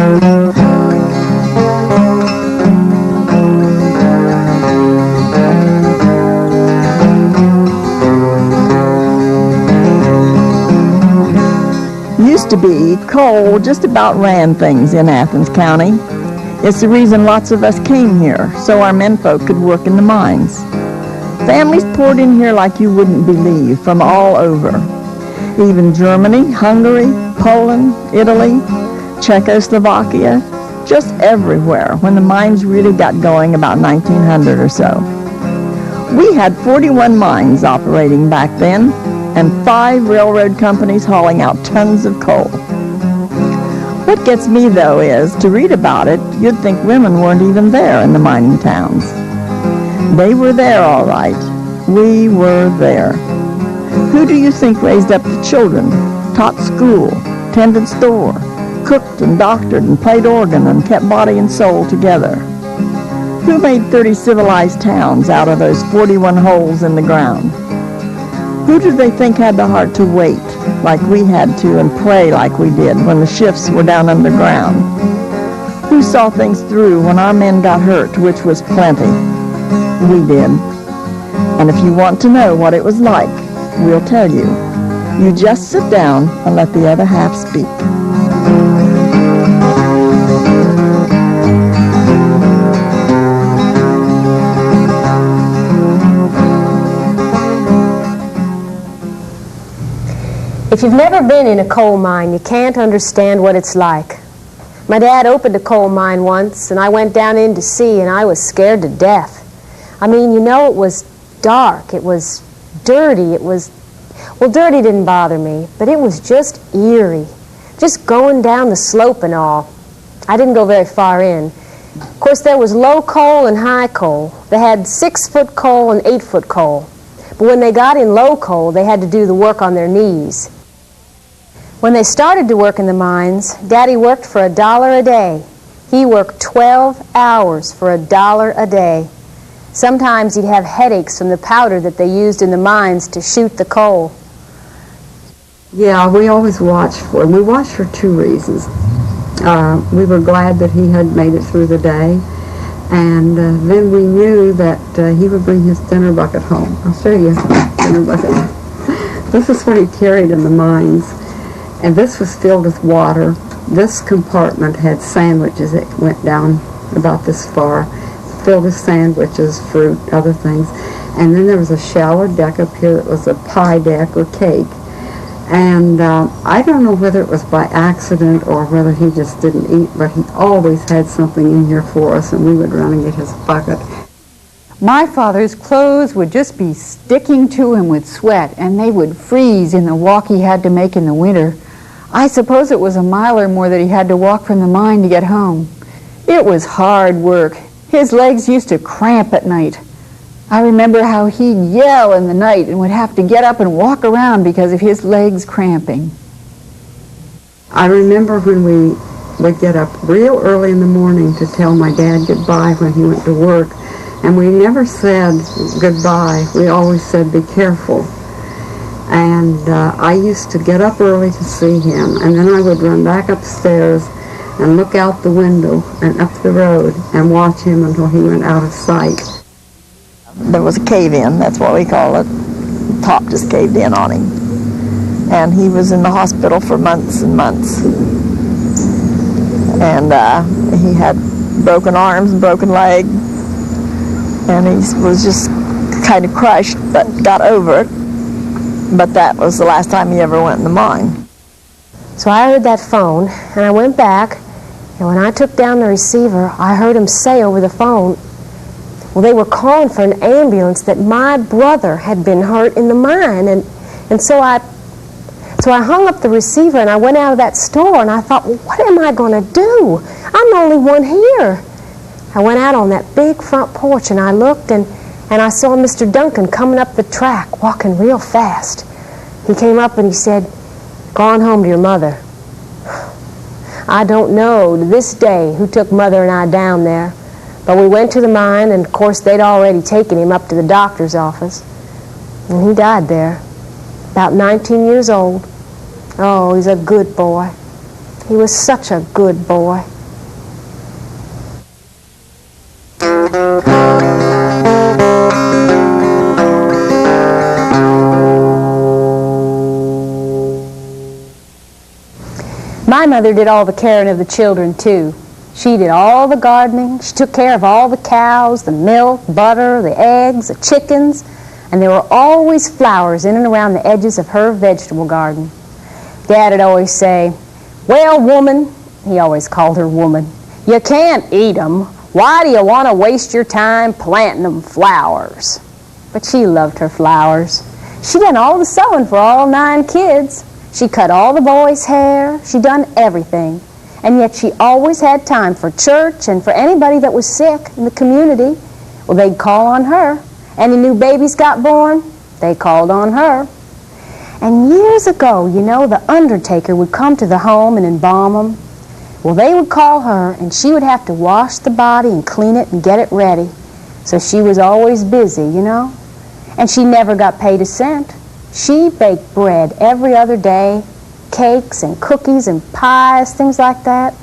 Used to be, coal just about ran things in Athens County. It's the reason lots of us came here, so our menfolk could work in the mines. Families poured in here like you wouldn't believe, from all over. Even Germany, Hungary, Poland, Italy, Czechoslovakia, just everywhere when the mines really got going about 1900 or so. We had 41 mines operating back then, and 5 railroad companies hauling out tons of coal. What gets me, though, is, to read about it, you'd think women weren't even there in the mining towns. They were there, all right. We were there. Who do you think raised up the children, taught school, tended store, cooked and doctored and played organ and kept body and soul together? Who made 30 civilized towns out of those 41 holes in the ground? Who did they think had the heart to wait like we had to and pray like we did when the shifts were down underground? Who saw things through when our men got hurt, which was plenty? We did. And if you want to know what it was like, we'll tell you. You just sit down and let the other half speak. If you've never been in a coal mine, you can't understand what it's like. My dad opened a coal mine once, and I went down in to see, and I was scared to death. I mean, you know, it was dark, it was dirty, well, dirty didn't bother me, but it was just eerie. Just going down the slope and all. I didn't go very far in. Of course, there was low coal and high coal. They had 6-foot coal and 8-foot coal. But when they got in low coal, they had to do the work on their knees. When they started to work in the mines, Daddy worked for $1 a day. He worked 12 hours for $1 a day. Sometimes he'd have headaches from the powder that they used in the mines to shoot the coal. Yeah, we always watched for him. We watched for 2 reasons. We were glad that he had made it through the day, and then we knew that he would bring his dinner bucket home. I'll show you the dinner bucket. This is what he carried in the mines. And this was filled with water. This compartment had sandwiches that went down about this far, filled with sandwiches, fruit, other things. And then there was a shallow deck up here that was a pie deck or cake. And I don't know whether it was by accident or whether he just didn't eat, but he always had something in here for us, and we would run and get his bucket. My father's clothes would just be sticking to him with sweat, and they would freeze in the walk he had to make in the winter. I suppose it was a mile or more that he had to walk from the mine to get home. It was hard work. His legs used to cramp at night. I remember how he'd yell in the night and would have to get up and walk around because of his legs cramping. I remember when we would get up real early in the morning to tell my dad goodbye when he went to work, and we never said goodbye. We always said, "Be careful." And I used to get up early to see him, and then I would run back upstairs and look out the window and up the road and watch him until he went out of sight. There was a cave-in, that's what we call it. The top just caved in on him. And he was in the hospital for months and months. And he had broken arms and broken leg. And he was just kind of crushed, but got over it. But that was the last time he ever went in the mine. So I heard that phone, and I went back, and when I took down the receiver, I heard him say over the phone, well, they were calling for an ambulance, that my brother had been hurt in the mine. And so I hung up the receiver, and I went out of that store, and I thought, well, what am I going to do? I'm the only one here. I went out on that big front porch, and I looked, and I saw Mr. Duncan coming up the track, walking real fast. He came up and he said, "Gone home to your mother." I don't know to this day who took Mother and I down there, but we went to the mine, and of course they'd already taken him up to the doctor's office, and he died there, about 19 years old. Oh, he's a good boy. He was such a good boy. My mother did all the caring of the children, too. She did all the gardening. She took care of all the cows, the milk, butter, the eggs, the chickens, and there were always flowers in and around the edges of her vegetable garden. Dad would always say, "Well, woman," he always called her woman, "you can't eat 'em. Why do you want to waste your time planting 'em flowers?" But she loved her flowers. She done all the sewing for all 9 kids. She cut all the boys' hair. She done everything. And yet she always had time for church and for anybody that was sick in the community. Well, they'd call on her. Any new babies got born, they called on her. And years ago, you know, the undertaker would come to the home and embalm them. Well, they would call her, and she would have to wash the body and clean it and get it ready. So she was always busy, you know. And she never got paid a cent. She baked bread every other day, cakes and cookies and pies, things like that.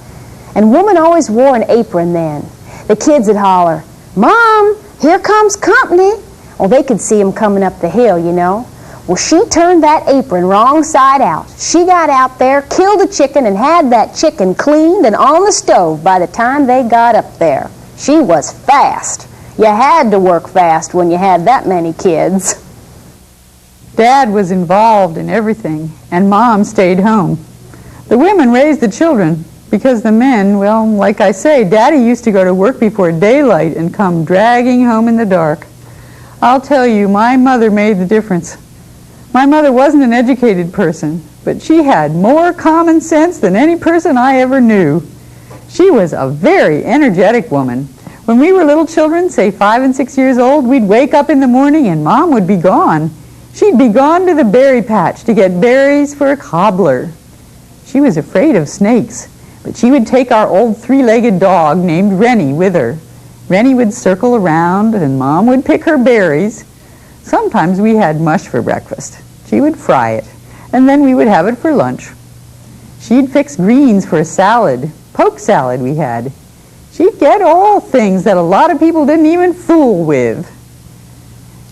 And woman always wore an apron then. The kids would holler, "Mom, here comes company." Well, they could see 'em coming up the hill, you know. Well, she turned that apron wrong side out. She got out there, killed a chicken, and had that chicken cleaned and on the stove by the time they got up there. She was fast. You had to work fast when you had that many kids. Dad was involved in everything, and Mom stayed home. The women raised the children because the men, well, like I say, Daddy used to go to work before daylight and come dragging home in the dark. I'll tell you, my mother made the difference. My mother wasn't an educated person, but she had more common sense than any person I ever knew. She was a very energetic woman. When we were little children, say 5 and 6 years old, we'd wake up in the morning and Mom would be gone. She'd be gone to the berry patch to get berries for a cobbler. She was afraid of snakes, but she would take our old 3-legged dog named Rennie with her. Rennie would circle around and Mom would pick her berries. Sometimes we had mush for breakfast. She would fry it, and then we would have it for lunch. She'd fix greens for a salad, poke salad we had. She'd get all things that a lot of people didn't even fool with.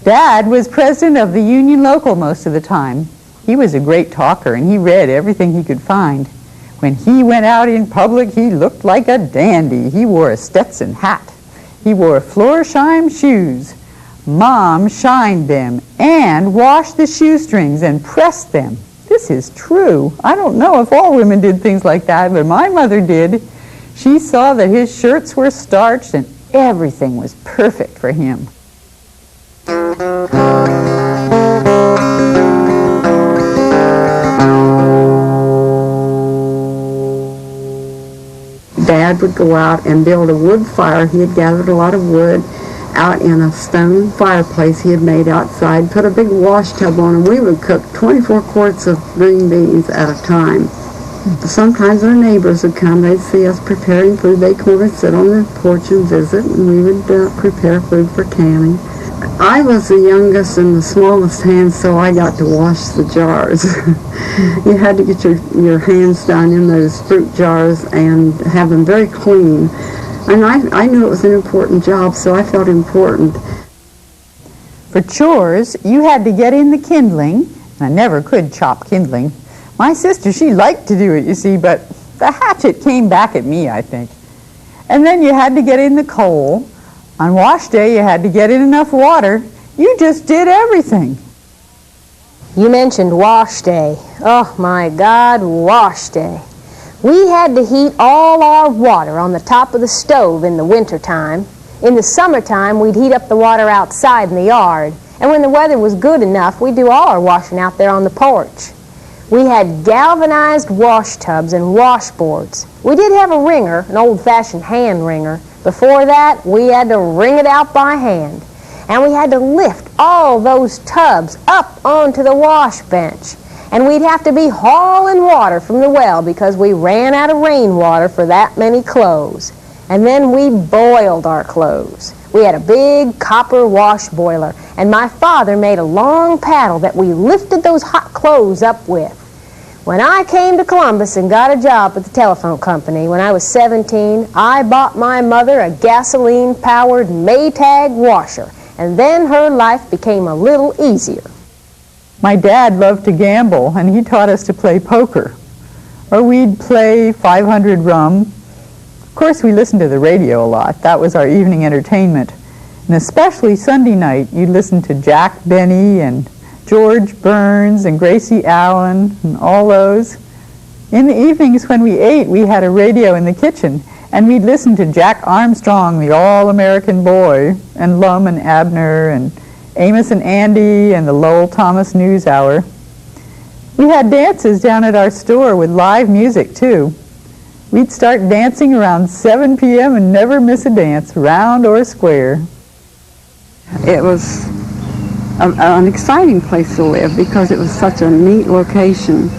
Dad was president of the Union Local most of the time. He was a great talker, and he read everything he could find. When he went out in public, he looked like a dandy. He wore a Stetson hat. He wore Florsheim shoes. Mom shined them and washed the shoestrings and pressed them. This is true. I don't know if all women did things like that, but my mother did. She saw that his shirts were starched and everything was perfect for him. Dad would go out and build a wood fire. He had gathered a lot of wood out in a stone fireplace he had made outside, put a big wash tub on, and we would cook 24 quarts of green beans at a time. Sometimes our neighbors would come. They'd see us preparing food. They'd come over and sit on the porch and visit, and we would prepare food for canning. I was the youngest and the smallest hand, so I got to wash the jars. You had to get your hands down in those fruit jars and have them very clean. And I knew it was an important job, so I felt important. For chores, you had to get in the kindling. I never could chop kindling. My sister, she liked to do it, you see, but the hatchet came back at me, I think. And then you had to get in the coal. On wash day, you had to get in enough water. You just did everything. You mentioned wash day. Oh, my God, wash day. We had to heat all our water on the top of the stove in the wintertime. In the summertime, we'd heat up the water outside in the yard. And when the weather was good enough, we'd do all our washing out there on the porch. We had galvanized wash tubs and washboards. We did have a wringer, an old-fashioned hand wringer. Before that, we had to wring it out by hand. And we had to lift all those tubs up onto the wash bench. And we'd have to be hauling water from the well because we ran out of rainwater for that many clothes. And then we boiled our clothes. We had a big copper wash boiler, and my father made a long paddle that we lifted those hot clothes up with. When I came to Columbus and got a job at the telephone company when I was 17, I bought my mother a gasoline-powered Maytag washer, and then her life became a little easier. My dad loved to gamble, and he taught us to play poker. or we'd play 500 rum. Of course, we listened to the radio a lot. That was our evening entertainment. And especially Sunday night, you'd listen to Jack Benny and George Burns and Gracie Allen and all those. In the evenings when we ate, we had a radio in the kitchen, and we'd listen to Jack Armstrong, the All-American Boy, and Lum and Abner, and Amos and Andy, and the Lowell Thomas News Hour. We had dances down at our store with live music, too. We'd start dancing around 7 p.m. and never miss a dance, round or square. It was an exciting place to live because it was such a neat location.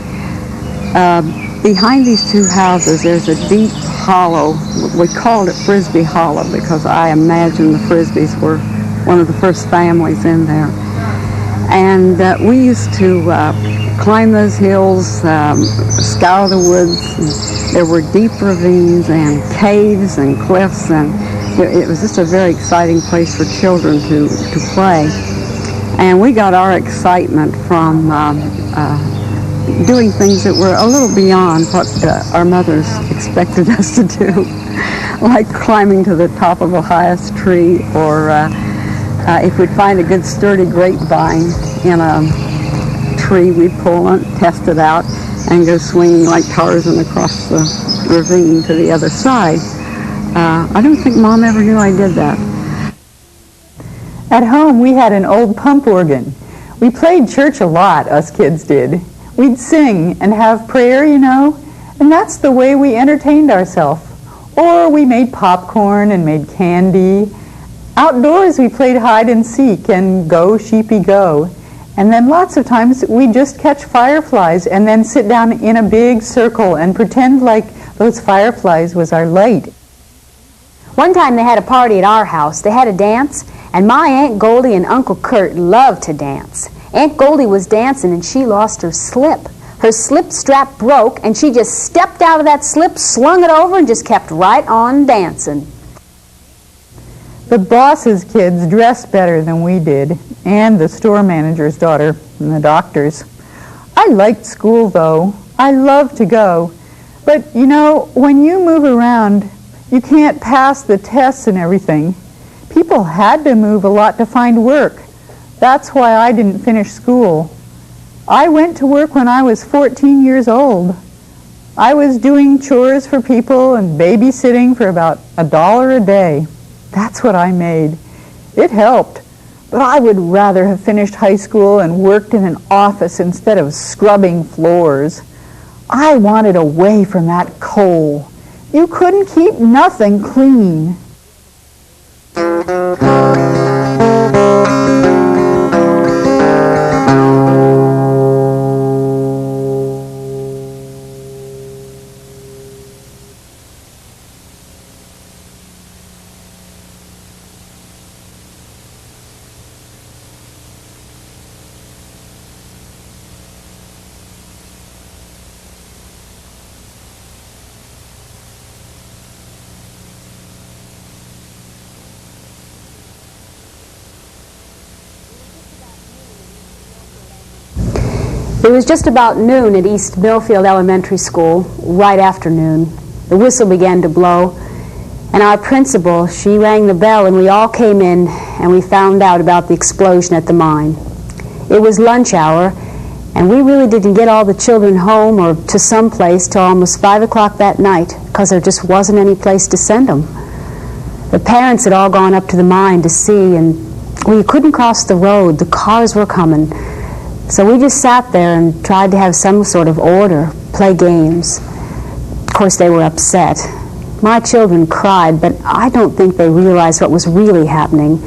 Behind these two houses, there's a deep hollow. We called it Frisbee Hollow because I imagine the Frisbees were one of the first families in there. And we used to climb those hills, scour the woods. There were deep ravines and caves and cliffs, and it was just a very exciting place for children to play. And we got our excitement from doing things that were a little beyond what our mothers expected us to do, like climbing to the top of the highest tree, or if we'd find a good sturdy grapevine in a tree, we'd pull it, test it out, and go swinging like Tarzan across the ravine to the other side. I don't think Mom ever knew I did that. At home, we had an old pump organ. We played church a lot, us kids did. We'd sing and have prayer, you know, and that's the way we entertained ourselves. Or we made popcorn and made candy. Outdoors, we played hide and seek and go, sheepy, go. And then lots of times, we'd just catch fireflies and then sit down in a big circle and pretend like those fireflies was our light. One time they had a party at our house. They had a dance, and my Aunt Goldie and Uncle Kurt loved to dance. Aunt Goldie was dancing, and she lost her slip. Her slip strap broke, and she just stepped out of that slip, slung it over, and just kept right on dancing. The boss's kids dressed better than we did, and the store manager's daughter, and the doctor's. I liked school, though. I loved to go. But, you know, when you move around, you can't pass the tests and everything. People had to move a lot to find work. That's why I didn't finish school. I went to work when I was 14 years old. I was doing chores for people and babysitting for about $1 a day. That's what I made. It helped, but I would rather have finished high school and worked in an office instead of scrubbing floors. I wanted away from that coal. You couldn't keep nothing clean. It was just about noon at East Millfield Elementary School, right after noon. The whistle began to blow, and our principal, she rang the bell, and we all came in, and we found out about the explosion at the mine. It was lunch hour, and we really didn't get all the children home or to some place till almost 5 o'clock that night, because there just wasn't any place to send them. The parents had all gone up to the mine to see, and we couldn't cross the road. The cars were coming. So we just sat there and tried to have some sort of order, play games. Of course, they were upset. My children cried, but I don't think they realized what was really happening.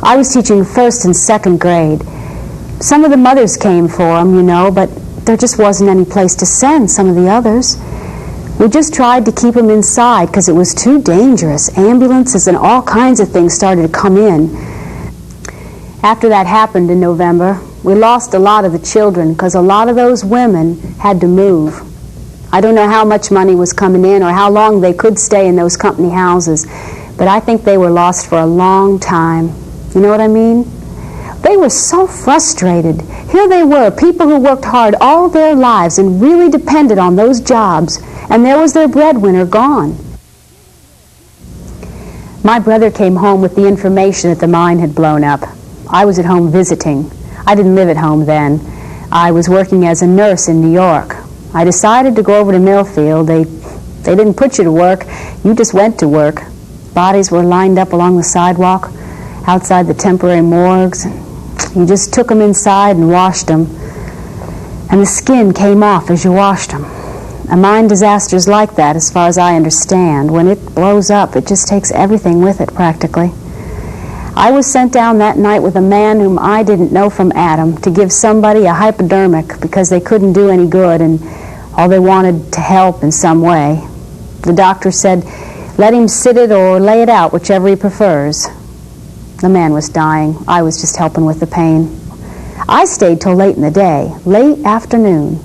I was teaching first and second grade. Some of the mothers came for them, you know, but there just wasn't any place to send some of the others. We just tried to keep them inside because it was too dangerous. Ambulances and all kinds of things started to come in. After that happened in November, we lost a lot of the children because a lot of those women had to move. I don't know how much money was coming in or how long they could stay in those company houses, but I think they were lost for a long time. You know what I mean? They were so frustrated. Here they were, people who worked hard all their lives and really depended on those jobs, and there was their breadwinner gone. My brother came home with the information that the mine had blown up. I was at home visiting. I didn't live at home then. I was working as a nurse in New York. I decided to go over to Millfield. They didn't put you to work. You just went to work. Bodies were lined up along the sidewalk outside the temporary morgues. You just took them inside and washed them. And the skin came off as you washed them. A mine disaster's like that, as far as I understand. When it blows up, it just takes everything with it, practically. I was sent down that night with a man whom I didn't know from Adam to give somebody a hypodermic because they couldn't do any good and all they wanted to help in some way. The doctor said, let him sit it or lay it out, whichever he prefers. The man was dying. I was just helping with the pain. I stayed till late in the day, late afternoon.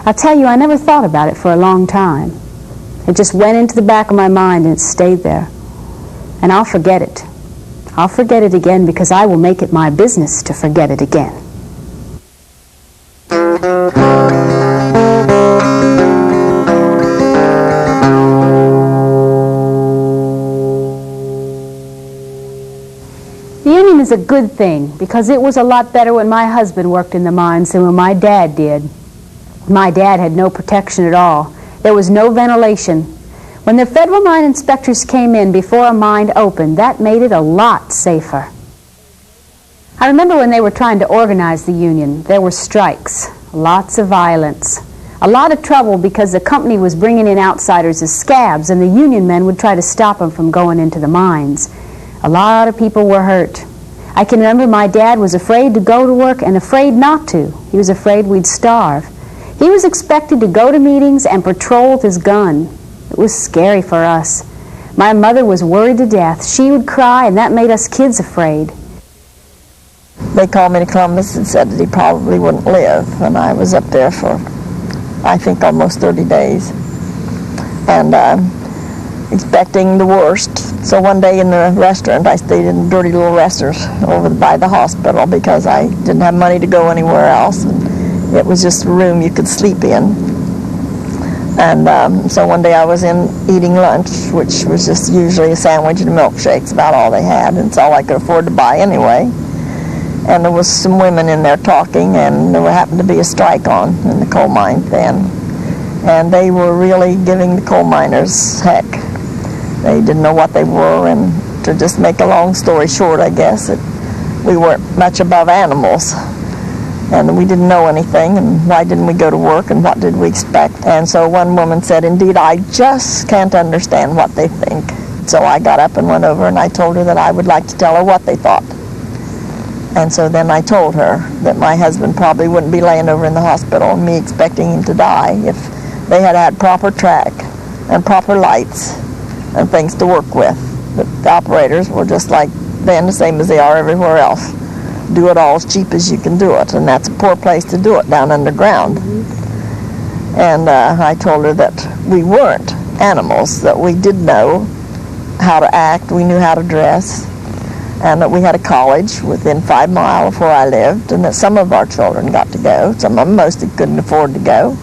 I'll tell you, I never thought about it for a long time. It just went into the back of my mind and it stayed there. And I'll forget it. I'll forget it again because I will make it my business to forget it again. The union is a good thing because it was a lot better when my husband worked in the mines than when my dad did. My dad had no protection at all. There was no ventilation. When the federal mine inspectors came in before a mine opened, that made it a lot safer. I remember when they were trying to organize the union, there were strikes, lots of violence, a lot of trouble because the company was bringing in outsiders as scabs and the union men would try to stop them from going into the mines. A lot of people were hurt. I can remember my dad was afraid to go to work and afraid not to. He was afraid we'd starve. He was expected to go to meetings and patrol with his gun. It was scary for us. My mother was worried to death. She would cry, and that made us kids afraid. They called me to Columbus and said that he probably wouldn't live, and I was up there for, I think, almost 30 days, and expecting the worst. So one day in the restaurant, I stayed in dirty little restaurants over by the hospital because I didn't have money to go anywhere else, and it was just a room you could sleep in. And so one day I was in eating lunch, which was just usually a sandwich and a milkshake. It's about all they had, and it's all I could afford to buy anyway. And there was some women in there talking, and there happened to be a strike on in the coal mine then. And they were really giving the coal miners heck. They didn't know what they were, and to just make a long story short, I guess, that we weren't much above animals. And we didn't know anything, and why didn't we go to work, and what did we expect? And so one woman said, indeed, I just can't understand what they think. So I got up and went over, and I told her that I would like to tell her what they thought. And so then I told her that my husband probably wouldn't be laying over in the hospital, and me expecting him to die, if they had had proper track and proper lights and things to work with. But the operators were just like then, the same as they are everywhere else. Do it all as cheap as you can do it, and that's a poor place to do it, down underground. And I told her that we weren't animals, that we did know how to act, we knew how to dress, and that we had a college within 5 miles of where I lived, and that some of our children got to go, some of them mostly couldn't afford to go,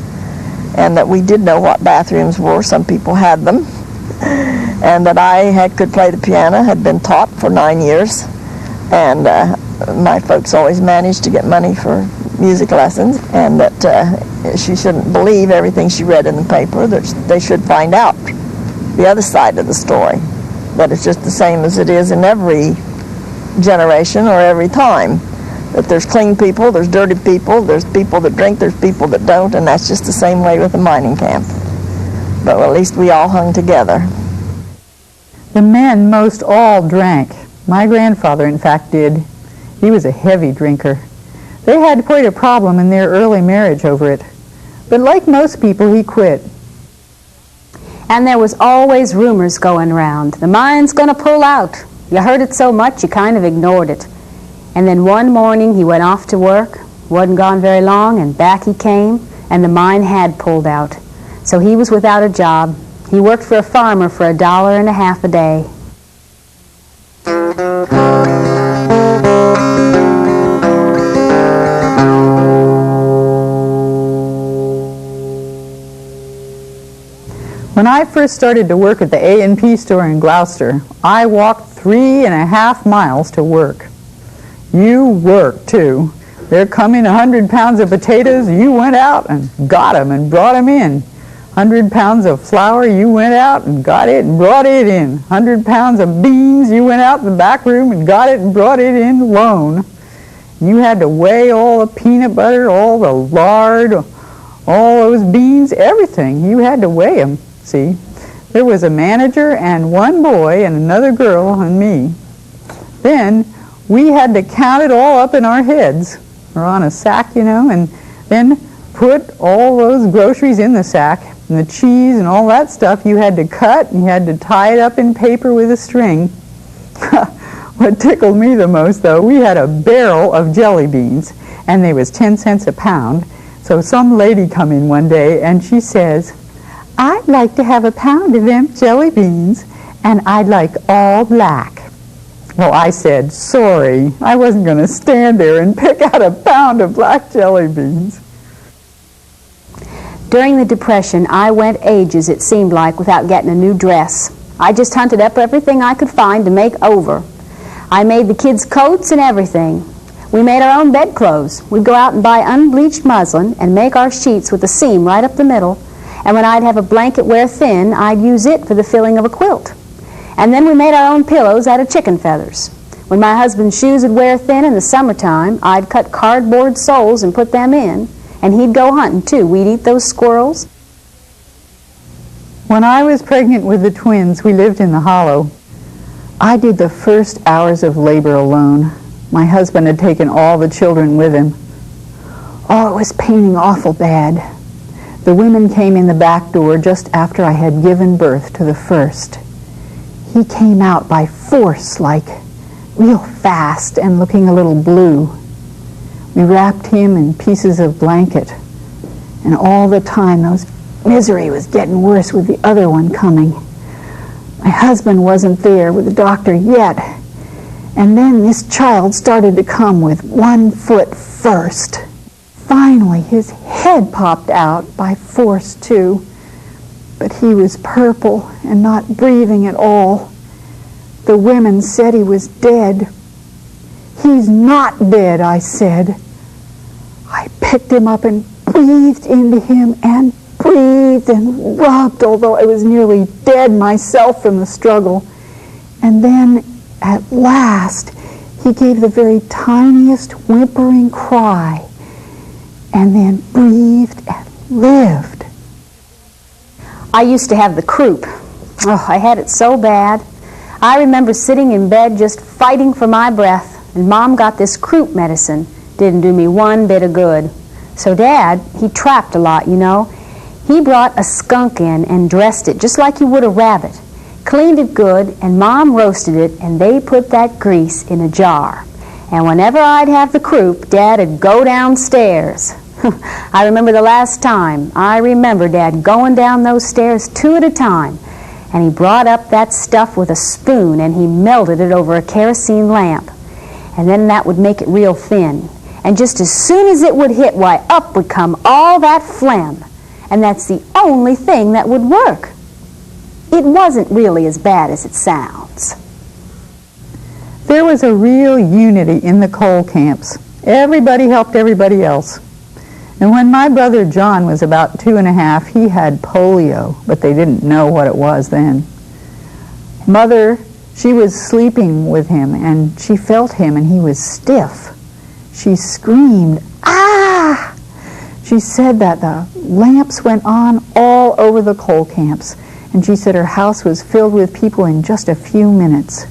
and that we did know what bathrooms were, some people had them, and that I could play the piano, had been taught for 9 years, and my folks always managed to get money for music lessons, and that she shouldn't believe everything she read in the paper, that they should find out the other side of the story, that it's just the same as it is in every generation or every time, that there's clean people, there's dirty people, there's people that drink, there's people that don't, and that's just the same way with the mining camp. But at least we all hung together. The men most all drank. My grandfather, in fact, did. He was a heavy drinker. They had quite a problem in their early marriage over it. But like most people, he quit. And there was always rumors going around. The mine's going to pull out. You heard it so much, you kind of ignored it. And then one morning, he went off to work, wasn't gone very long, and back he came, and the mine had pulled out. So he was without a job. He worked for a farmer for $1.50 a day. When I first started to work at the A&P store in Gloucester, I walked 3.5 miles to work. You worked, too. There come in 100 pounds of potatoes, you went out and got them and brought them in. 100 pounds of flour, you went out and got it and brought it in. 100 pounds of beans, you went out in the back room and got it and brought it in alone. You had to weigh all the peanut butter, all the lard, all those beans, everything. You had to weigh them, see. There was a manager and one boy and another girl and me. Then we had to count it all up in our heads, or on a sack, you know, and then put all those groceries in the sack, and the cheese and all that stuff you had to cut, and you had to tie it up in paper with a string. What tickled me the most, though, we had a barrel of jelly beans, and they was 10 cents a pound. So some lady come in one day, and she says, "I'd like to have a pound of them jelly beans, and I'd like all black." Well, I said, sorry, I wasn't going to stand there and pick out a pound of black jelly beans. During the Depression, I went ages, it seemed like, without getting a new dress. I just hunted up everything I could find to make over. I made the kids' coats and everything. We made our own bedclothes. We'd go out and buy unbleached muslin and make our sheets with a seam right up the middle. And when I'd have a blanket wear thin, I'd use it for the filling of a quilt. And then we made our own pillows out of chicken feathers. When my husband's shoes would wear thin in the summertime, I'd cut cardboard soles and put them in. And he'd go hunting, too. We'd eat those squirrels. When I was pregnant with the twins, we lived in the Hollow. I did the first hours of labor alone. My husband had taken all the children with him. Oh, it was paining awful bad. The women came in the back door just after I had given birth to the first. He came out by force, like real fast and looking a little blue. We wrapped him in pieces of blanket, and all the time those misery was getting worse with the other one coming. My husband wasn't there with the doctor yet, and then this child started to come with 1 foot first. Finally, his head popped out by force, too. But he was purple and not breathing at all. The women said he was dead. "He's not dead," I said. I picked him up and breathed into him and breathed and rubbed, although I was nearly dead myself from the struggle. And then, at last, he gave the very tiniest whimpering cry, and then breathed and lived. I used to have the croup. Oh, I had it so bad. I remember sitting in bed just fighting for my breath, and Mom got this croup medicine. Didn't do me one bit of good. So Dad, he trapped a lot, you know. He brought a skunk in and dressed it just like you would a rabbit, cleaned it good, and Mom roasted it, and they put that grease in a jar. And whenever I'd have the croup, Dad'd go downstairs. I remember the last time. I remember Dad going down those stairs 2 at a time, and he brought up that stuff with a spoon, and he melted it over a kerosene lamp. And then that would make it real thin. And just as soon as it would hit, why, up would come all that phlegm. And that's the only thing that would work. It wasn't really as bad as it sounds. There was a real unity in the coal camps. Everybody helped everybody else. And when my brother John was about 2.5, he had polio, but they didn't know what it was then. Mother, she was sleeping with him, and she felt him, and he was stiff. She screamed, "Ah!" She said that the lamps went on all over the coal camps, and she said her house was filled with people in just a few minutes.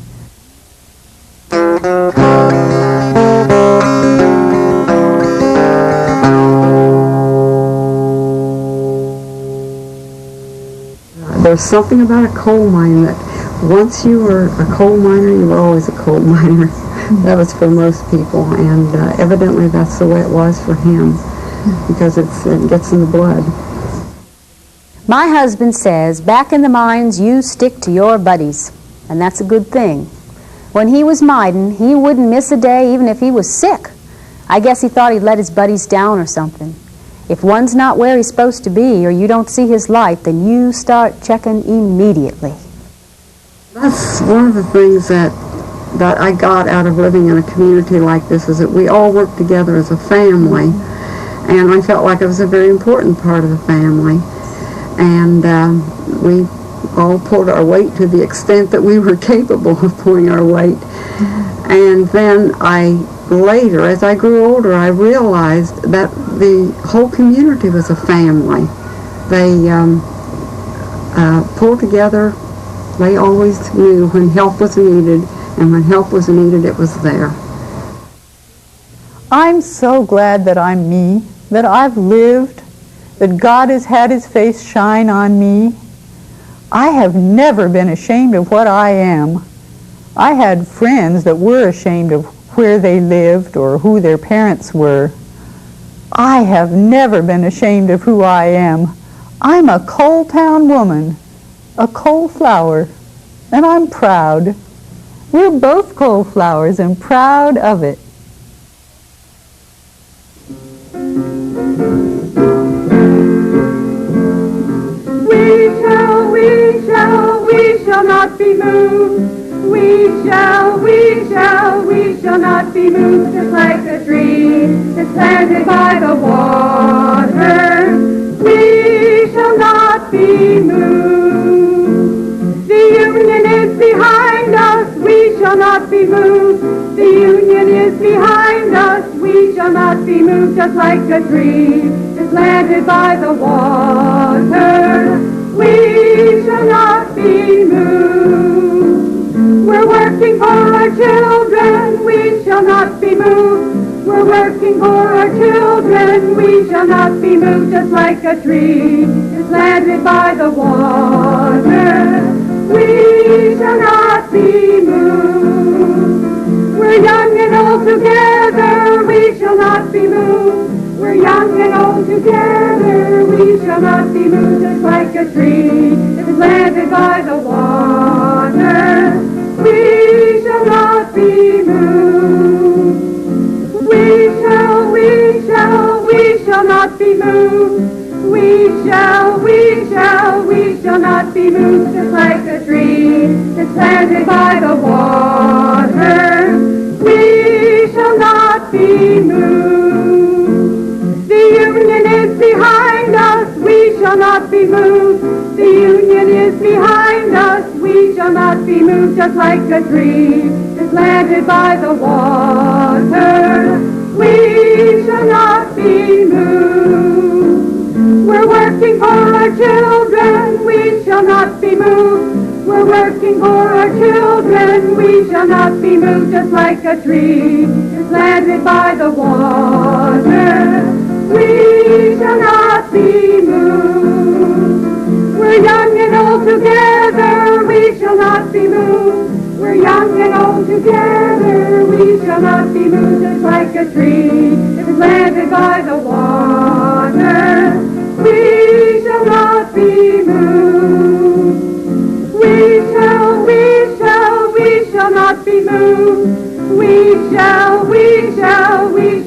There's something about a coal mine that once you were a coal miner, you were always a coal miner. That was for most people, and evidently that's the way it was for him, because it gets in the blood. My husband says, back in the mines, you stick to your buddies, and that's a good thing. When he was mining, he wouldn't miss a day even if he was sick. I guess he thought he'd let his buddies down or something. If one's not where he's supposed to be or you don't see his light, then you start checking immediately. That's one of the things that I got out of living in a community like this, is that we all work together as a family, and I felt like I was a very important part of the family. And we all pulled our weight to the extent that we were capable of pulling our weight. And then later, as I grew older, I realized that the whole community was a family. They pulled together. They always knew when help was needed, and when help was needed, it was there. I'm so glad that I'm me, that I've lived, that God has had his face shine on me. I have never been ashamed of what I am. I had friends that were ashamed of where they lived or who their parents were. I have never been ashamed of who I am. I'm a coal town woman, a coal flower, and I'm proud. We're both coal flowers and proud of it. We shall not be moved. We shall not be moved, just like a tree that's planted by the water. We shall not be moved. The Union is behind us. We shall not be moved. The Union is behind us. We shall not be moved, just like a tree that's planted by the water. We shall not be moved. We're working for our children. We shall not be moved. We're working for our children. We shall not be moved, just like a tree is planted by the water. We shall not be moved. We're young and old together. We shall not be moved. We're young and old together. We shall not be moved, just like a tree that is planted by the water. We shall not be moved. We shall not be moved. We shall not be moved, just like a tree that's planted by the water. We shall not be moved. The Union is behind us. We shall not be moved. The Union is behind us. We shall not be moved, just like a tree that's planted by the water. We shall not be moved. We're working for our children. We shall not be moved. We're working for our children. We shall not be moved, just like a tree that's planted by the water. We shall not be moved. We're young and old together. We shall not be moved. We're young and old together. We shall not be moved, just like a tree that is planted by the water. We shall not be moved. We shall not be moved. We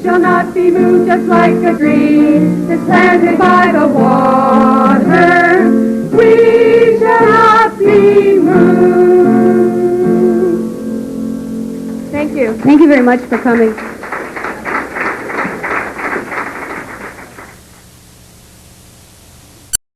shall not be moved, just like a tree that's planted by the water. We shall not be moved. Thank you. Thank you very much for coming.